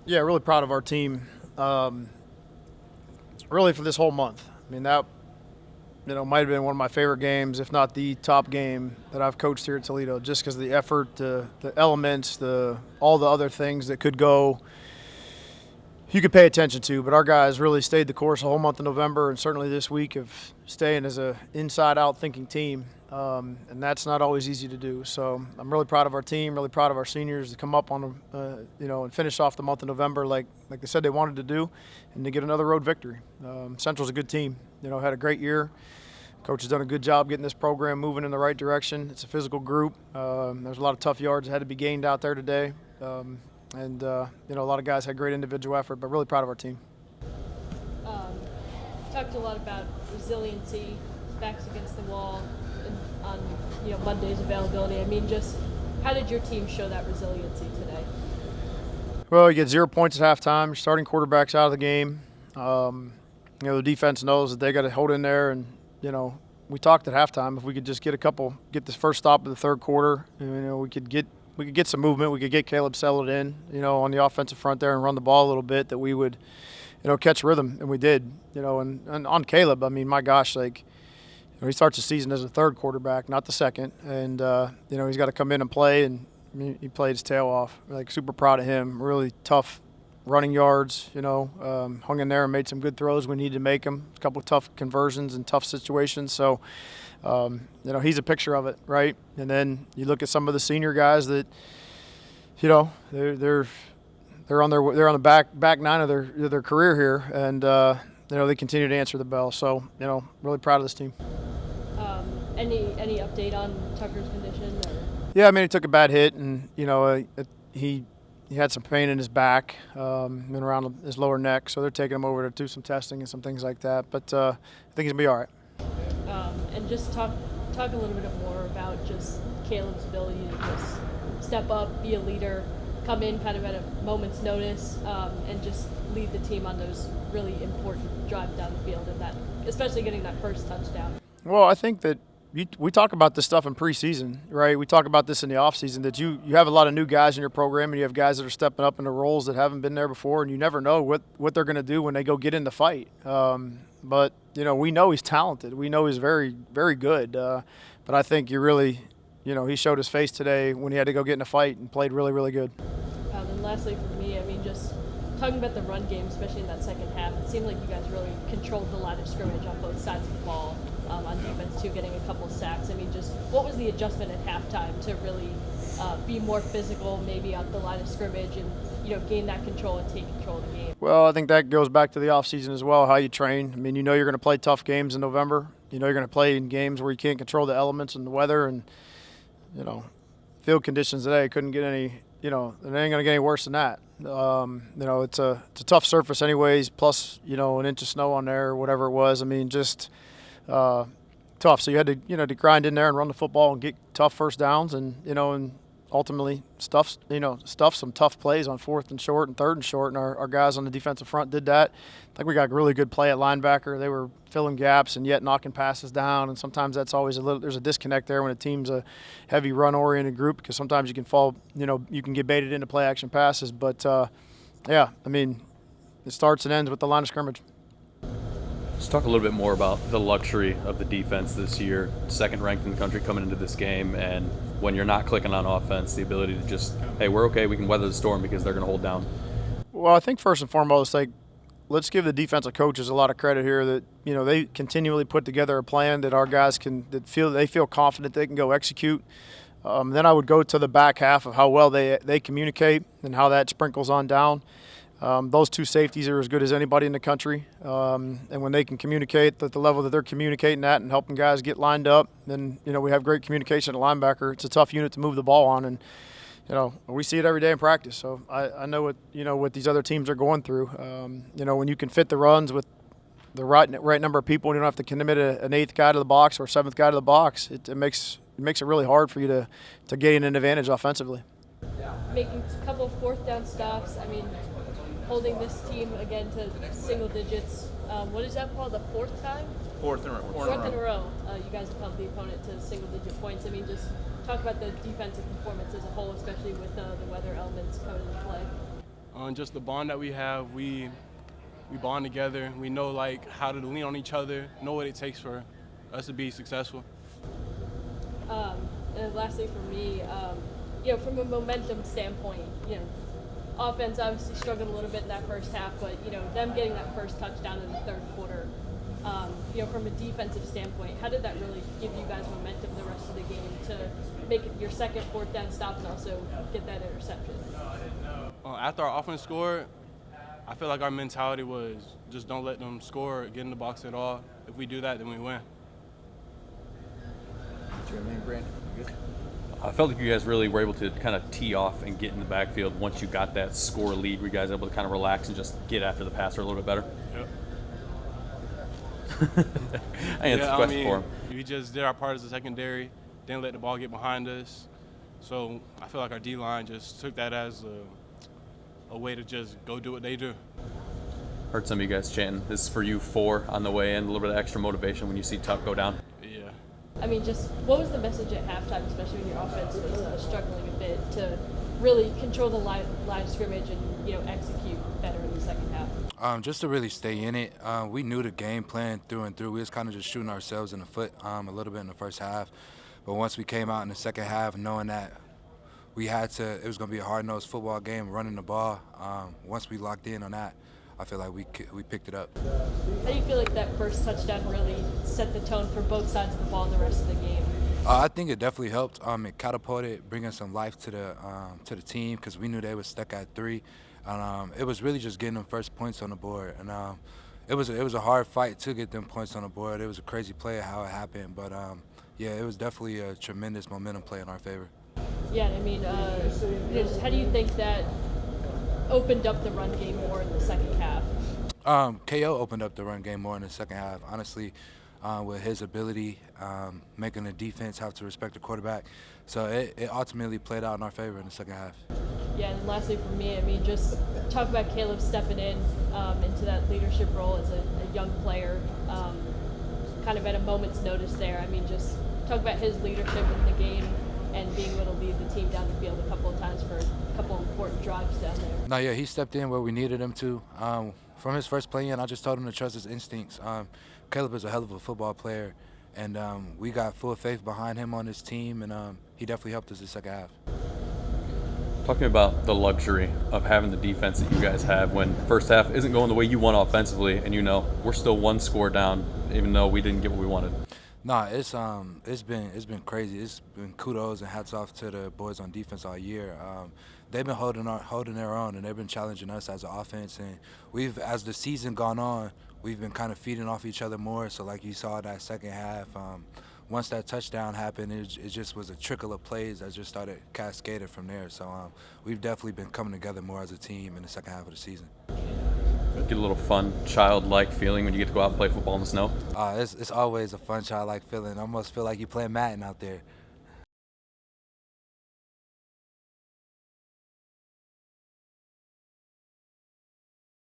Yeah, really proud of our team. Really for this whole month. I mean, that might have been one of my favorite games, if not the top game that I've coached here at Toledo. Just because of the effort, the elements, the all the other things that could go, you could pay attention to. But our guys really stayed the course the whole month of November, and certainly this week of staying as a inside-out thinking team. And that's not always easy to do. So I'm really proud of our team, really proud of our seniors to come up on, and finish off the month of November like they said they wanted to do, and to get another road victory. Central's a good team. Had a great year. Coach has done a good job getting this program moving in the right direction. It's a physical group. There's a lot of tough yards that had to be gained out there today. A lot of guys had great individual effort, but really proud of our team. Talked a lot about resiliency, backs against the wall, and on Monday's availability. I mean, just how did your team show that resiliency today? Well, you get 0 points at halftime. Your starting quarterback's out of the game. The defense knows that they got to hold in there, and we talked at halftime. If we could just get this first stop of the third quarter, we could get some movement. We could get Caleb settled in, on the offensive front there and run the ball a little bit. That we would, catch rhythm, and we did. And on Caleb, I mean, my gosh, he starts the season as a third quarterback, not the second, and he's got to come in and play, and he played his tail off. Super proud of him. Really tough running yards, hung in there and made some good throws when he needed to make them. A couple of tough conversions and tough situations. So, he's a picture of it, right? And then you look at some of the senior guys that, they're on the back nine of their career here, and they continue to answer the bell. So, really proud of this team. Any update on Tucker's condition? Or? Yeah, I mean, he took a bad hit, and he had some pain in his back and around his lower neck, so they're taking him over to do some testing and some things like that. But I think he's gonna be all right. And just talk a little bit more about just Caleb's ability to just step up, be a leader, come in kind of at a moment's notice, and just lead the team on those really important drives down the field, and that, especially getting that first touchdown. Well, I think that we talk about this stuff in preseason, right? We talk about this in the offseason, that you have a lot of new guys in your program, and you have guys that are stepping up into roles that haven't been there before, and you never know what they're going to do when they go get in the fight. But we know he's talented. We know he's very, very good. But I think he showed his face today when he had to go get in a fight and played really, really good. And lastly for me, I mean, just talking about the run game, especially in that second half, it seemed like you guys really controlled the line of scrimmage on both sides of the ball. On defense too, getting a couple sacks. I mean, just what was the adjustment at halftime to really be more physical, maybe on the line of scrimmage, and gain that control and take control of the game? Well, I think that goes back to the offseason as well, how you train. I mean, you're going to play tough games in November. You're going to play in games where you can't control the elements and the weather, and field conditions today couldn't get any. It ain't going to get any worse than that. It's a tough surface anyways. Plus, an inch of snow on there or whatever it was. I mean, just. Tough. So you had to grind in there and run the football and get tough first downs, and ultimately stuff some tough plays on 4th and short and 3rd and short, and our guys on the defensive front did that. I think we got really good play at linebacker. They were filling gaps and yet knocking passes down, and sometimes that's always there's a disconnect there when a team's a heavy run-oriented group, because sometimes you can fall, you can get baited into play action passes. But yeah, I mean, it starts and ends with the line of scrimmage. Let's talk a little bit more about the luxury of the defense this year, second ranked in the country coming into this game, and when you're not clicking on offense, the ability to just, hey, we're okay, we can weather the storm because they're going to hold down. Well, I think first and foremost, let's give the defensive coaches a lot of credit here that, they continually put together a plan that our guys feel confident they can go execute. Then I would go to the back half of how well they communicate and how that sprinkles on down. Those two safeties are as good as anybody in the country, and when they can communicate at the level that they're communicating at and helping guys get lined up, then we have great communication at linebacker. It's a tough unit to move the ball on, and we see it every day in practice. So I know what these other teams are going through. When you can fit the runs with the right number of people, and you don't have to commit an 8th guy to the box or 7th guy to the box. It makes it really hard for you to gain an advantage offensively. Making a couple 4th down stops. I mean, holding this team again to single digits. What is that called? The 4th time? Fourth in a row. You guys have held the opponent to single-digit points. I mean, just talk about the defensive performance as a whole, especially with the weather elements coming into play. Just the bond that we have, we bond together. We know like how to lean on each other, know what it takes for us to be successful. And lastly for me, from a momentum standpoint, offense obviously struggled a little bit in that first half, but them getting that first touchdown in the third quarter, from a defensive standpoint, how did that really give you guys momentum the rest of the game to make it your second fourth down stop and also get that interception? After our offense scored, I feel like our mentality was just don't let them score, get in the box at all. If we do that, then we win. What's your name, Brandon? You good? I felt like you guys really were able to kind of tee off and get in the backfield once you got that score lead. Were you guys able to kind of relax and just get after the passer a little bit better? Yep. I answered the question for him. We just did our part as a secondary, didn't let the ball get behind us. So I feel like our D-line just took that as a way to just go do what they do. Heard some of you guys chanting, this is for you 4 on the way in, a little bit of extra motivation when you see Tuck go down. Yeah. I mean, just what was the message at halftime, especially when your offense was struggling a bit, to really control the line of scrimmage and execute better in the second half? Just to really stay in it. We knew the game plan through and through. We was kind of just shooting ourselves in the foot a little bit in the first half. But once we came out in the second half, knowing that it was going to be a hard-nosed football game, running the ball, once we locked in on that, I feel like we picked it up. How do you feel like that first touchdown really set the tone for both sides of the ball in the rest of the game? I think it definitely helped. It catapulted, bringing some life to the team because we knew they were stuck at 3. And it was really just getting them first points on the board. And it was a hard fight to get them points on the board. It was a crazy play how it happened. But, it was definitely a tremendous momentum play in our favor. Yeah, I mean, just how do you think that opened up the run game more in the second half? KO opened up the run game more in the second half. Honestly, with his ability, making the defense have to respect the quarterback. So it ultimately played out in our favor in the second half. Yeah, and lastly for me, I mean, just talk about Caleb stepping in into that leadership role as a young player, kind of at a moment's notice there. I mean, just talk about his leadership in the game and being able to lead the team down the field a couple of times for a couple of important drives down there. No, yeah, he stepped in where we needed him to. From his first play in, I just told him to trust his instincts. Caleb is a hell of a football player, and we got full faith behind him on this team, and he definitely helped us the second half. Talk to me about the luxury of having the defense that you guys have when first half isn't going the way you want offensively, and we're still 1 score down, even though we didn't get what we wanted. Nah, it's been crazy. It's been kudos and hats off to the boys on defense all year. They've been holding their own, and they've been challenging us as an offense. And as the season gone on, we've been kind of feeding off each other more. So like you saw that second half, once that touchdown happened, it just was a trickle of plays that just started cascading from there. So we've definitely been coming together more as a team in the second half of the season. Get a little fun, childlike feeling when you get to go out and play football in the snow? It's always a fun childlike feeling. I almost feel like you're playing Madden out there.